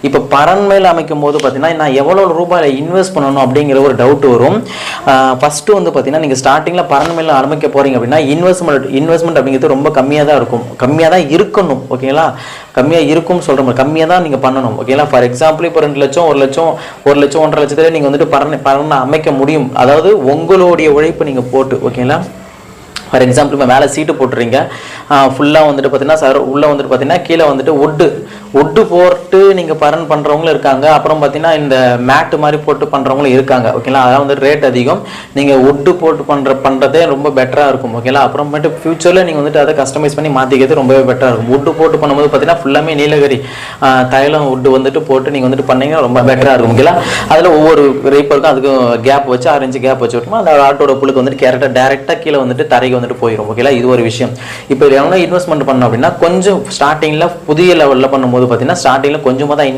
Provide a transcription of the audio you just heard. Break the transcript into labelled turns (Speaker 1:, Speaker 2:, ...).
Speaker 1: இப்போ பரன் மேல் அமைக்கும் போது பார்த்தீங்கன்னா நான் எவ்வளோ ரூபாயில் இன்வெஸ்ட் பண்ணணும் அப்படிங்கிற ஒரு டவுட் வரும். ஃபஸ்ட்டு வந்து பார்த்தீங்கன்னா நீங்கள் ஸ்டார்டிங்கில் பரன் மேல் ஆரம்பிக்க போகிறீங்க அப்படின்னா இன்வெஸ்ட்மெண்ட் அப்படிங்கிறது ரொம்ப கம்மியாக தான் இருக்கும், கம்மியாக தான் இருக்கணும். ஓகேங்களா, கம்மியாக இருக்கும்னு சொல்கிற கம்மியாக தான் நீங்கள் பண்ணணும். ஓகேங்களா, ஃபார் எக்ஸாம்பிள் இப்போ 2 லட்சம் 1 லட்சம் 1 லட்சத்தில் நீங்கள் வந்துட்டு பரன் அமைக்க முடியும். அதாவது உங்களுடைய உழைப்பு நீங்கள் போட்டு. ஓகேங்களா, ஃபார் எக்ஸாம்பிள் இப்போ மேலே சீட்டு போட்டுறீங்க, ஃபுல்லாக வந்துட்டு பார்த்தீங்கன்னா சார் உள்ளே வந்துட்டு பார்த்தீங்கன்னா கீழே வந்துட்டு ஒட்டு போட்டு நீங்கள் பரன் பண்ணுறவங்களும் இருக்காங்க. அப்புறம் பார்த்தீங்கன்னா இந்த மேட்டு மாதிரி போட்டு பண்ணுறவங்களும் இருக்காங்க. ஓகேங்களா, அதெல்லாம் வந்து ரேட் அதிகம். நீங்கள் ஒட்டு போட்டு பண்ணுறதே ரொம்ப பெட்டராக இருக்கும். ஓகேங்களா, அப்புறமேட்டு ஃபியூச்சரில் நீங்கள் வந்துட்டு அதை கஸ்டமைஸ் பண்ணி மாற்றிக்கிறது ரொம்பவே பெட்டராக இருக்கும். ஒட்டு போட்டு பண்ணும்போது பார்த்தீங்கன்னா ஃபுல்லாமே நீலகிரி தைலம் ஒட்டு வந்துட்டு போட்டு நீங்கள் வந்துட்டு பண்ணீங்கன்னா ரொம்ப பெட்டராக இருக்கும். ஓகேங்களா, அதில் ஒவ்வொரு ரேப்பருக்கும் அதுக்கு கேப் வச்சு 6 இன்ச்சு கேப் வச்சு விட்டோம்னா அந்த ஆட்டோட புழுக்கு வந்துட்டு டேரெக்டாக கீழே வந்துட்டு தரைக்கு வந்துட்டு போயிடும். ஓகேங்களா, இது ஒரு விஷயம். இப்போ எவ்வளோ இன்வெஸ்ட்மெண்ட் பண்ணோம் அப்படின்னா கொஞ்சம் ஸ்டார்டிங்கில் புதிய லெவலில் பண்ணும்போது பார்த்தீங்கன்னா ஸ்டார்டிங்கில் கொஞ்சமாக தான்